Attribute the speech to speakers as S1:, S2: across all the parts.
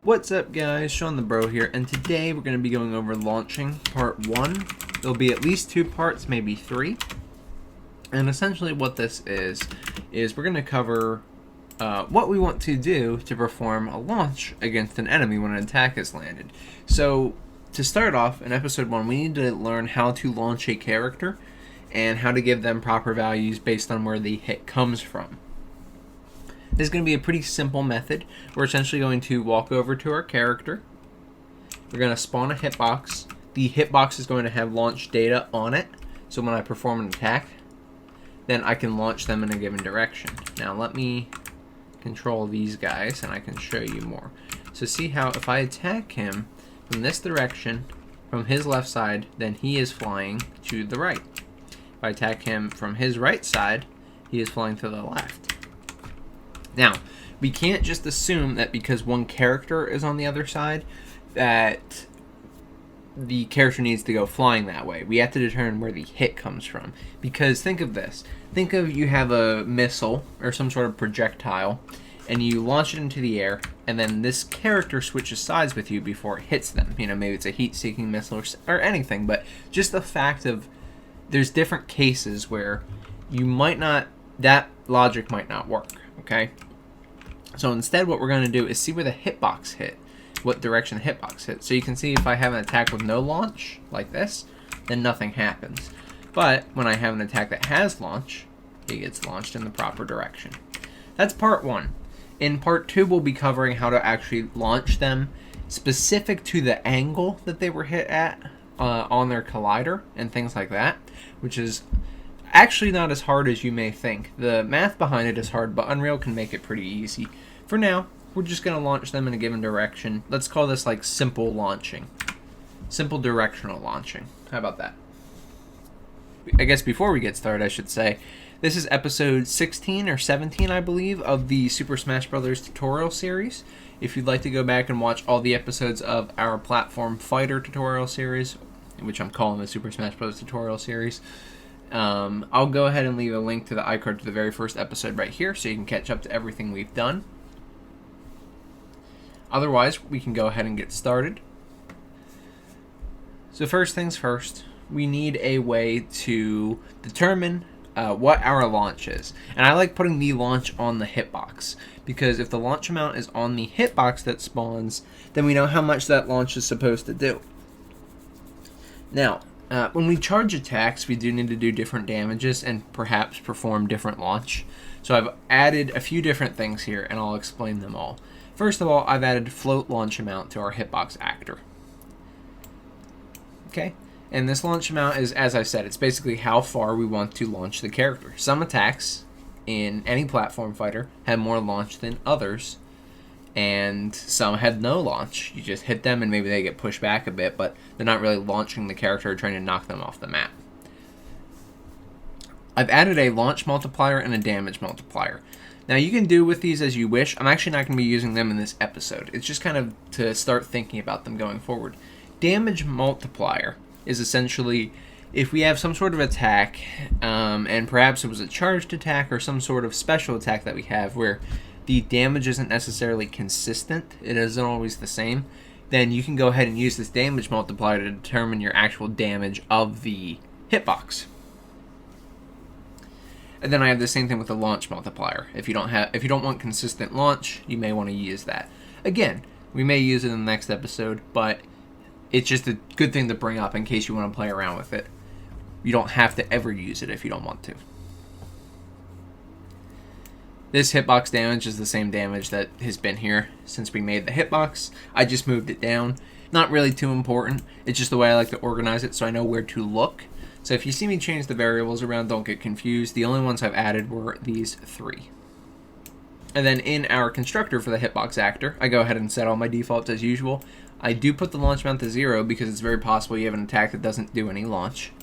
S1: What's up guys, Shawnthebro here, and today we're going to be going over launching part 1. There'll be at least 2 parts, maybe 3. And essentially what this is we're going to cover what we want to do to perform a launch against an enemy when an attack is landed. So to start off, in episode 1, we need to learn how to launch a character and how to give them proper values based on where the hit comes from. This is going to be a pretty simple method. We're essentially going to walk over to our character. We're going to spawn a hitbox. The hitbox is going to have launch data on it. So when I perform an attack, then I can launch them in a given direction. Now let me control these guys and I can show you more. So see how if I attack him from this direction, from his left side, then he is flying to the right. If I attack him from his right side, he is flying to the left. Now, we can't just assume that because one character is on the other side, that the character needs to go flying that way. We have to determine where the hit comes from. Because think of this. Think of you have a missile or some sort of projectile, and you launch it into the air, and then this character switches sides with you before it hits them. You know, maybe it's a heat-seeking missile or anything, but just the fact of there's different cases where you might not, that logic might not work. Okay, so instead what we're going to do is see where the hitbox hit, what direction the hitbox hit. So you can see if I have an attack with no launch, like this, then nothing happens. But when I have an attack that has launch, it gets launched in the proper direction. That's part 1. In part 2, we'll be covering how to actually launch them specific to the angle that they were hit at on their collider and things like that, which is actually not as hard as you may think. The math behind it is hard, but Unreal can make it pretty easy. For now, we're just going to launch them in a given direction. Let's call this like simple launching. Simple directional launching. How about that? I guess before we get started, I should say, this is episode 16 or 17, I believe, of the Super Smash Brothers tutorial series. If you'd like to go back and watch all the episodes of our platform fighter tutorial series, which I'm calling the Super Smash Brothers tutorial series, I'll go ahead and leave a link to the iCard to the very first episode right here so you can catch up to everything we've done. Otherwise, we can go ahead and get started. So first things first, we need a way to determine what our launch is. And I like putting the launch on the hitbox, because if the launch amount is on the hitbox that spawns, then we know how much that launch is supposed to do. Now, when we charge attacks, we do need to do different damages and perhaps perform different launch. So I've added a few different things here, and I'll explain them all. First of all, I've added float launch amount to our hitbox actor. Okay, and this launch amount is, as I said, it's basically how far we want to launch the character. Some attacks in any platform fighter have more launch than others, and some had no launch. You just hit them and maybe they get pushed back a bit, but they're not really launching the character or trying to knock them off the map. I've added a launch multiplier and a damage multiplier. Now you can do with these as you wish. I'm actually not going to be using them in this episode. It's just kind of to start thinking about them going forward. Damage multiplier is essentially if we have some sort of attack, and perhaps it was a charged attack or some sort of special attack that we have where the damage isn't necessarily consistent, it isn't always the same, then you can go ahead and use this damage multiplier to determine your actual damage of the hitbox. And then I have the same thing with the launch multiplier. If you don't want consistent launch, you may want to use that. Again, we may use it in the next episode, but it's just a good thing to bring up in case you want to play around with it. You don't have to ever use it if you don't want to. This hitbox damage is the same damage that has been here since we made the hitbox. I just moved it down. Not really too important. It's just the way I like to organize it so I know where to look. So if you see me change the variables around, don't get confused. The only ones I've added were these 3. And then in our constructor for the hitbox actor, I go ahead and set all my defaults as usual. I do put the launch amount to 0 because it's very possible you have an attack that doesn't do any launch.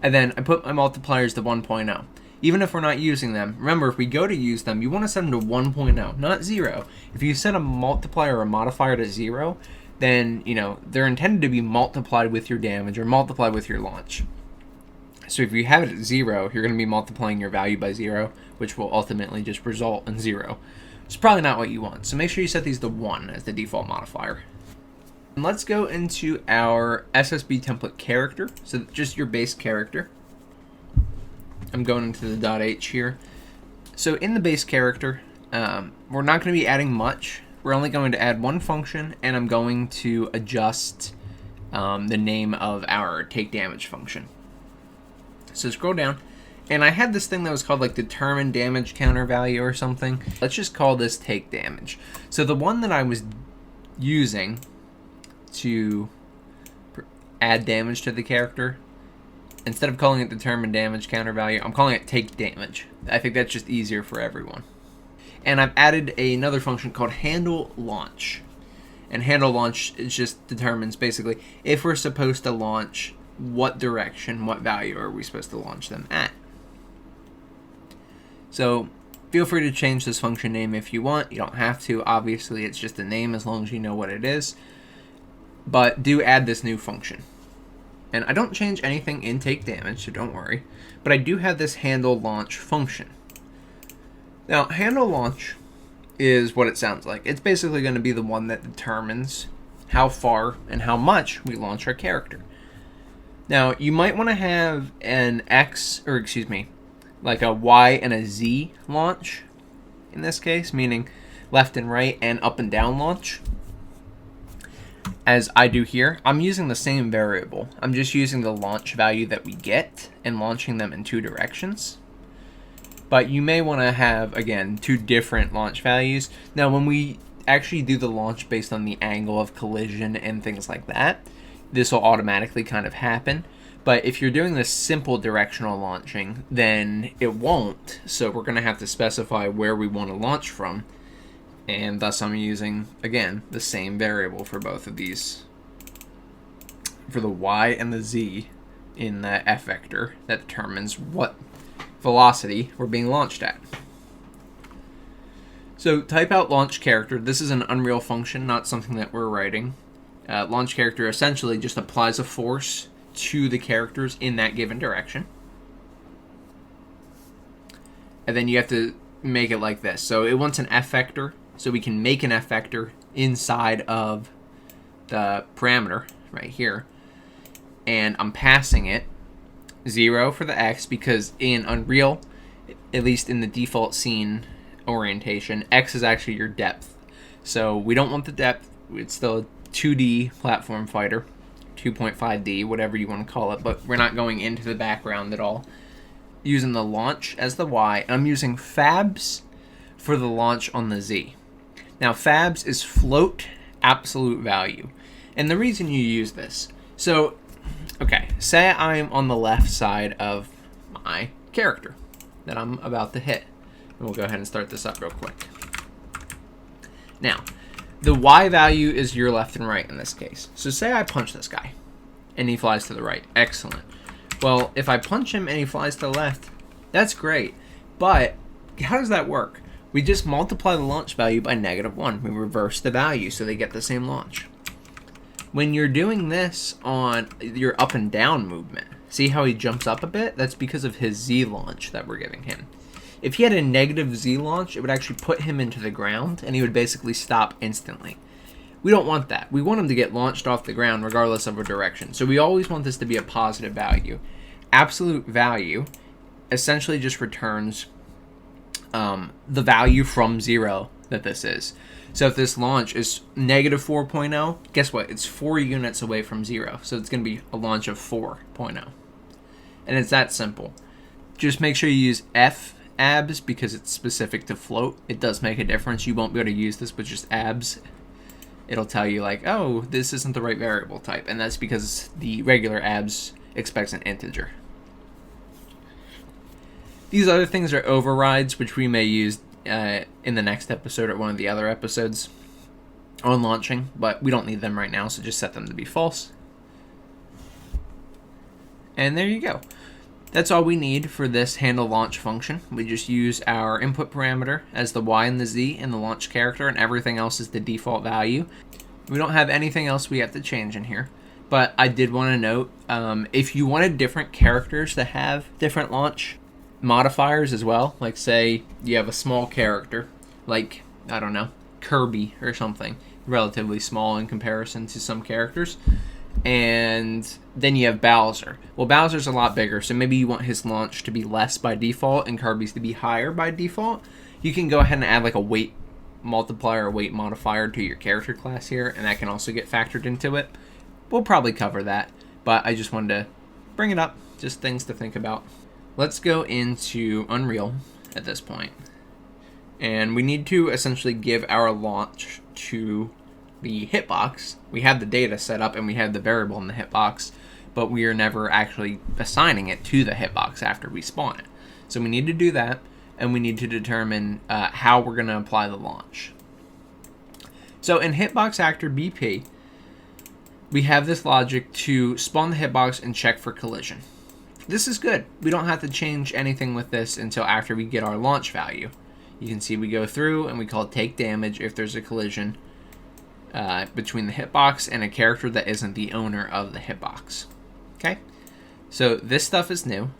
S1: And then I put my multipliers to 1.0. Even if we're not using them, remember, if we go to use them, you want to set them to 1.0, not 0. If you set a multiplier or a modifier to 0, then, you know, they're intended to be multiplied with your damage or multiplied with your launch. So if you have it at 0, you're going to be multiplying your value by 0, which will ultimately just result in 0. It's probably not what you want. So make sure you set these to 1 as the default modifier. And let's go into our SSB template character. So just your base character. I'm going into the .h here. So in the base character, we're not going to be adding much. We're only going to add one function, and I'm going to adjust the name of our take damage function. So scroll down, and I had this thing that was called like determine damage counter value or something. Let's just call this take damage. So the one that I was using to add damage to the character, instead of calling it determine damage counter value, I'm calling it take damage. I think that's just easier for everyone. And I've added another function called handle launch. And handle launch is just determines basically if we're supposed to launch, what direction, what value are we supposed to launch them at. So feel free to change this function name if you want. You don't have to. Obviously, it's just a name as long as you know what it is. But do add this new function. And I don't change anything in take damage, so don't worry. But I do have this handle launch function. Now, handle launch is what it sounds like. It's basically going to be the one that determines how far and how much we launch our character. Now, you might want to have an X, or excuse me, like a Y and a Z launch in this case, meaning left and right and up and down launch. As I do here, I'm using the same variable. I'm just using the launch value that we get and launching them in 2 directions. But you may want to have, again, 2 different launch values. Now, when we actually do the launch based on the angle of collision and things like that, this will automatically kind of happen. But if you're doing this simple directional launching, then it won't. So we're going to have to specify where we want to launch from. And thus I'm using, again, the same variable for both of these. For the Y and the Z in the F vector that determines what velocity we're being launched at. So type out launch character. This is an Unreal function, not something that we're writing. Launch character essentially just applies a force to the characters in that given direction. And then you have to make it like this. So it wants an F vector, so we can make an F vector inside of the parameter right here. And I'm passing it 0 for the X because in Unreal, at least in the default scene orientation, X is actually your depth. So we don't want the depth. It's still a 2D platform fighter, 2.5D, whatever you want to call it, but we're not going into the background at all. Using the launch as the Y, and I'm using fabs for the launch on the Z. Now fabs is float absolute value. And the reason you use this, so okay, say I'm on the left side of my character that I'm about to hit. And we'll go ahead and start this up real quick. Now, the Y value is your left and right in this case. So say I punch this guy, and he flies to the right. Excellent. Well, if I punch him and he flies to the left, that's great. But how does that work? We just multiply the launch value by -1. We reverse the value so they get the same launch. When you're doing this on your up and down movement, see how he jumps up a bit? That's because of his Z launch that we're giving him. If he had a negative Z launch, it would actually put him into the ground, and he would basically stop instantly. We don't want that. We want him to get launched off the ground regardless of a direction. So we always want this to be a positive value. Absolute value essentially just returns the value from 0 that this is. So if this launch is -4.0, guess what? It's 4 units away from 0. So it's going to be a launch of 4.0. And it's that simple. Just make sure you use F abs because it's specific to float. It does make a difference. You won't be able to use this with just abs. It'll tell you like, oh, this isn't the right variable type. And that's because the regular abs expects an integer. These other things are overrides, which we may use in the next episode or one of the other episodes on launching, but we don't need them right now, so just set them to be false. And there you go. That's all we need for this handle launch function. We just use our input parameter as the Y and the Z in the launch character, and everything else is the default value. We don't have anything else we have to change in here. But I did want to note, if you wanted different characters to have different launch modifiers as well, like say you have a small character, like I don't know, Kirby or something, relatively small in comparison to some characters. And then you have Bowser. Well, Bowser's a lot bigger, so maybe you want his launch to be less by default and Kirby's to be higher by default. You can go ahead and add like a weight multiplier or weight modifier to your character class here, and that can also get factored into it. We'll probably cover that, but I just wanted to bring it up, just things to think about. Let's go into Unreal at this point. And we need to essentially give our launch to the hitbox. We have the data set up and we have the variable in the hitbox, but we are never actually assigning it to the hitbox after we spawn it. So we need to do that, and we need to determine how we're going to apply the launch. So in Hitbox Actor BP, we have this logic to spawn the hitbox and check for collision. This is good. We don't have to change anything with this until after we get our launch value. You can see we go through and we call take damage if there's a collision between the hitbox and a character that isn't the owner of the hitbox. Okay, so this stuff is new.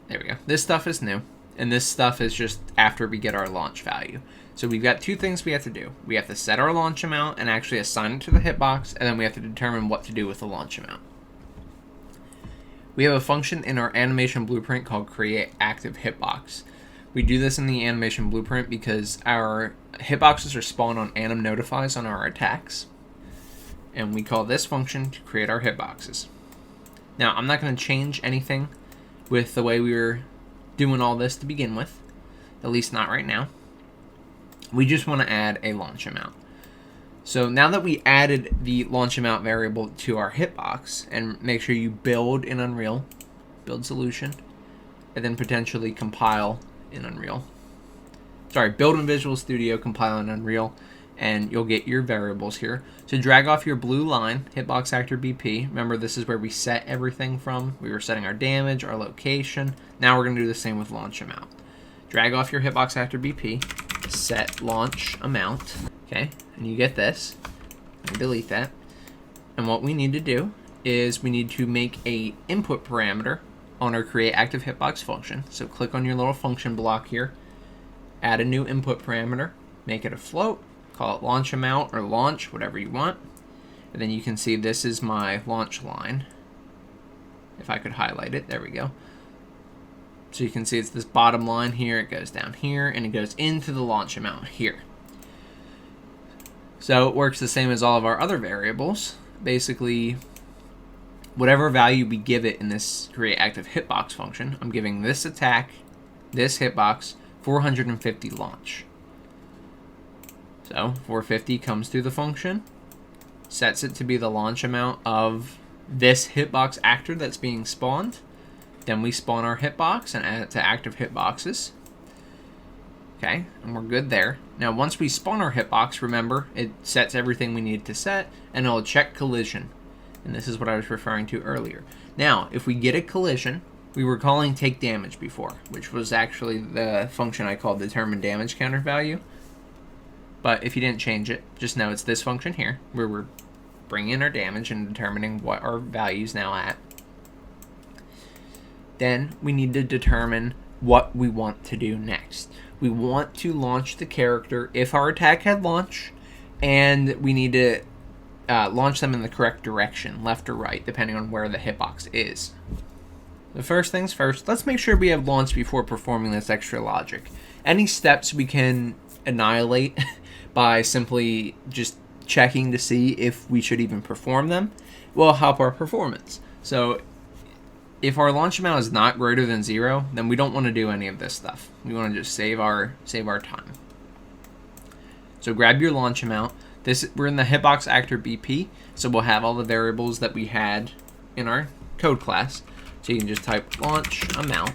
S1: There we go. This stuff is new, and this stuff is just after we get our launch value. So we've got two things we have to do. We have to set our launch amount and actually assign it to the hitbox, and then we have to determine what to do with the launch amount. We have a function in our animation blueprint called create active hitbox. We do this in the animation blueprint because our hitboxes are spawned on anim notifies on our attacks, and we call this function to create our hitboxes. Now, I'm not going to change anything with the way we were doing all this to begin with, at least not right now. We just want to add a launch amount. So now that we added the launch amount variable to our hitbox, and make sure you build in Unreal, build solution, and then potentially compile in Unreal. Sorry, build in Visual Studio, compile in Unreal, and you'll get your variables here. So drag off your blue line, Hitbox Actor BP. Remember, this is where we set everything from. We were setting our damage, our location. Now we're going to do the same with launch amount. Drag off your Hitbox Actor BP, set launch amount, okay, and you get this. And delete that. And what we need to do is we need to make a input parameter on our create active hitbox function. So click on your little function block here, add a new input parameter, make it a float, call it launch amount or launch, whatever you want. And then you can see this is my launch line. If I could highlight it, there we go. So you can see it's this bottom line here, it goes down here, and it goes into the launch amount here. So it works the same as all of our other variables. Basically, whatever value we give it in this create active hitbox function, I'm giving this attack, this hitbox, 450 launch. So 450 comes through the function, sets it to be the launch amount of this hitbox actor that's being spawned. Then we spawn our hitbox and add it to active hitboxes. Okay, and we're good there. Now once we spawn our hitbox, remember, it sets everything we need to set, and it'll check collision. And this is what I was referring to earlier. Now, if we get a collision, we were calling take damage before, which was actually the function I called determine damage counter value. But if you didn't change it, just know it's this function here, where we're bringing in our damage and determining what our value's now at. Then we need to determine what we want to do next. We want to launch the character if our attack had launch, and we need to launch them in the correct direction, left or right, depending on where the hitbox is. The first things first, let's make sure we have launch before performing this extra logic. Any steps we can annihilate by simply just checking to see if we should even perform them will help our performance. So if our launch amount is not greater than 0, then we don't want to do any of this stuff. We want to just save our time. So grab your launch amount. We're in the Hitbox Actor BP, so we'll have all the variables that we had in our code class. So you can just type launch amount,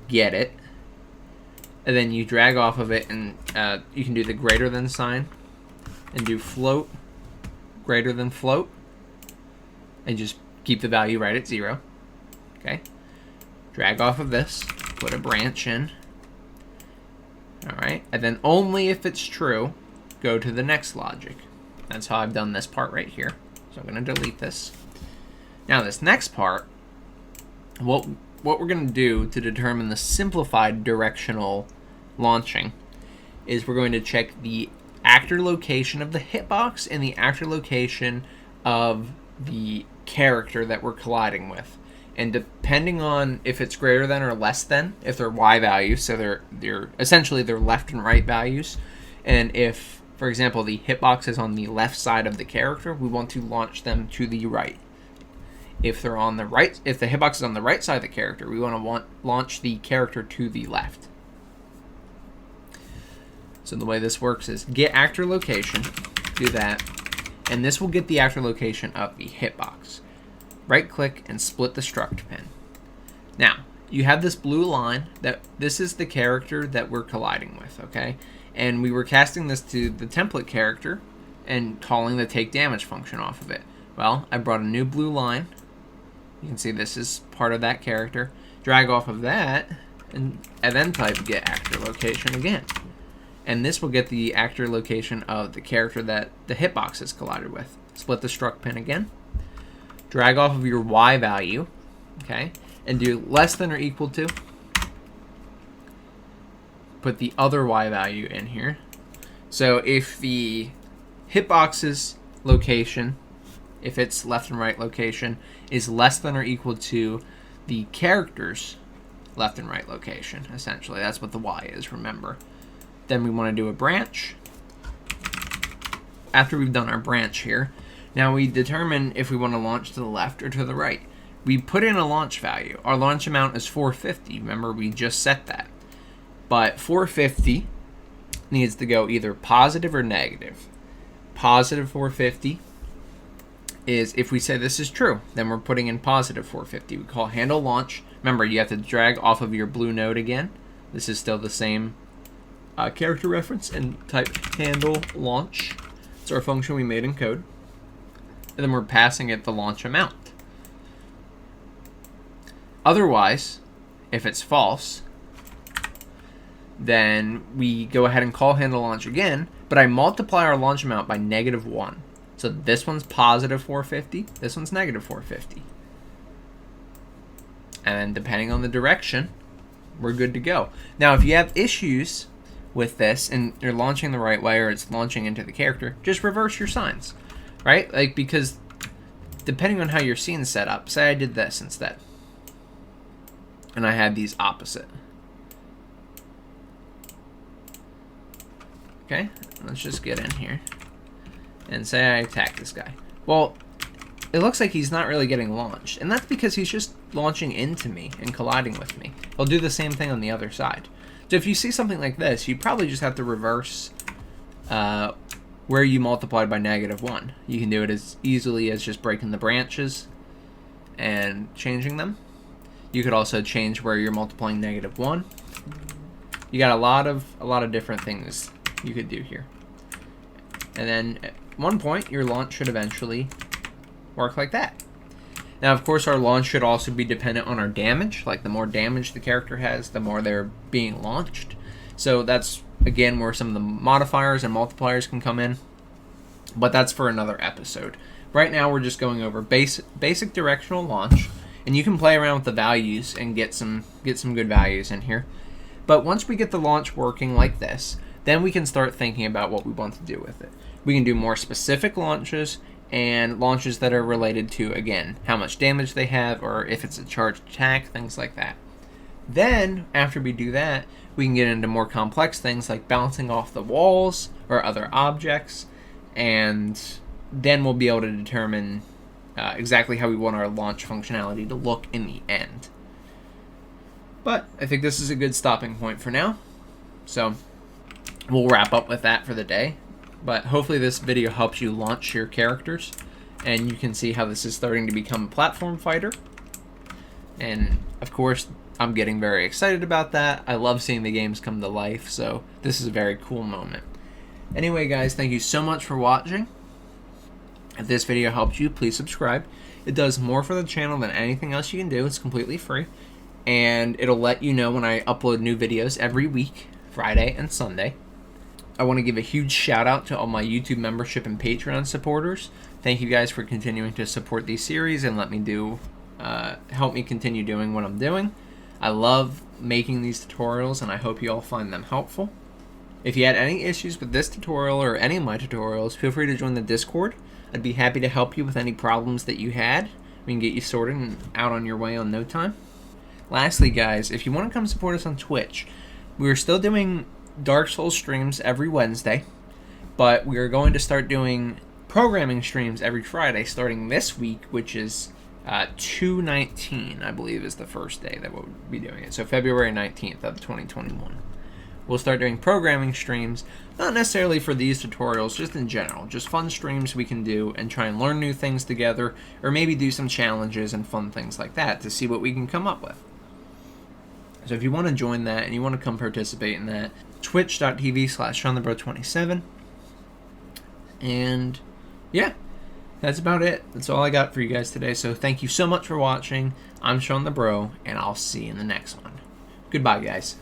S1: get it, and then you drag off of it, and you can do the greater than sign, and do float, greater than float, and just keep the value right at 0. Okay, drag off of this, put a branch in. Alright, and then only if it's true, go to the next logic. That's how I've done this part right here. So I'm going to delete this. Now this next part, what we're going to do to determine the simplified directional launching is we're going to check the actor location of the hitbox and the actor location of the character that we're colliding with. And depending on if it's greater than or less than, if they're Y values, so they're essentially their left and right values, and if, for example, the hitbox is on the left side of the character, we want to launch them to the right. If they're on the right, if the hitbox is on the right side of the character, we want to launch the character to the left. So the way this works is get actor location, do that, and this will get the actor location of the hitbox. Right click and split the struct pin. Now, you have this blue line that this is the character that we're colliding with, okay? And we were casting this to the template character and calling the take damage function off of it. Well, I brought a new blue line. You can see this is part of that character. Drag off of that and then type get actor location again. And this will get the actor location of the character that the hitbox is collided with. Split the struct pin again. Drag off of your Y value, okay, and do less than or equal to. Put the other Y value in here. So if the hitbox's location, if its left and right location, is less than or equal to the character's left and right location, essentially. That's what the Y is, remember. Then we want to do a branch. After we've done our branch here, now we determine if we want to launch to the left or to the right. We put in a launch value. Our launch amount is 450. Remember, we just set that. But 450 needs to go either positive or negative. Positive 450 is if we say this is true, then we're putting in positive 450. We call handle launch. Remember, you have to drag off of your blue node again. This is still the same character reference, and type handle launch. It's our function we made in code. And then we're passing it the launch amount. Otherwise, if it's false, then we go ahead and call handle launch again, but I multiply our launch amount by -1. So this one's positive 450, this one's negative 450. And depending on the direction, we're good to go. Now, if you have issues with this and you're launching the right way or it's launching into the character, just reverse your signs, right? Like, because depending on how your scene's set up, say I did this instead, and I had these opposite. Okay, let's just get in here and say I attack this guy. Well, it looks like he's not really getting launched, and that's because he's just launching into me and colliding with me. I'll do the same thing on the other side. So if you see something like this, you probably just have to reverse where you multiplied by -1. You can do it as easily as just breaking the branches and changing them. You could also change where you're multiplying -1. You got a lot of different things you could do here. And then at one point, your launch should eventually work like that. Now, of course, our launch should also be dependent on our damage. Like, the more damage the character has, the more they're being launched. So that's, again, where some of the modifiers and multipliers can come in. But that's for another episode. Right now, we're just going over basic directional launch. And you can play around with the values and get some good values in here. But once we get the launch working like this, then we can start thinking about what we want to do with it. We can do more specific launches and launches that are related to, again, how much damage they have or if it's a charged attack, things like that. Then, after we do that, we can get into more complex things like bouncing off the walls or other objects, and then we'll be able to determine exactly how we want our launch functionality to look in the end. But I think this is a good stopping point for now. So we'll wrap up with that for the day. But hopefully this video helps you launch your characters, and you can see how this is starting to become a platform fighter. And of course, I'm getting very excited about that. I love seeing the games come to life, so this is a very cool moment. Anyway, guys, thank you so much for watching. If this video helped you, please subscribe. It does more for the channel than anything else you can do. It's completely free, and it'll let you know when I upload new videos every week, Friday and Sunday. I want to give a huge shout out to all my YouTube membership and Patreon supporters. Thank you guys for continuing to support these series and let me help me continue doing what I'm doing. I love making these tutorials, and I hope you all find them helpful. If you had any issues with this tutorial or any of my tutorials, feel free to join the Discord. I'd be happy to help you with any problems that you had. We can get you sorted and out on your way on no time. Lastly, guys, if you want to come support us on Twitch, we're still doing Dark Souls streams every Wednesday, but we are going to start doing programming streams every Friday starting this week, which is 2/19, I believe, is the first day that we'll be doing it. So February 19th of 2021. We'll start doing programming streams, not necessarily for these tutorials, just in general. Just fun streams we can do and try and learn new things together, or maybe do some challenges and fun things like that to see what we can come up with. So if you want to join that and you want to come participate in that, twitch.tv/Shawnthebro27. And yeah, that's about it. That's all I got for you guys today. So thank you so much for watching. I'm Shawnthebro, and I'll see you in the next one. Goodbye, guys.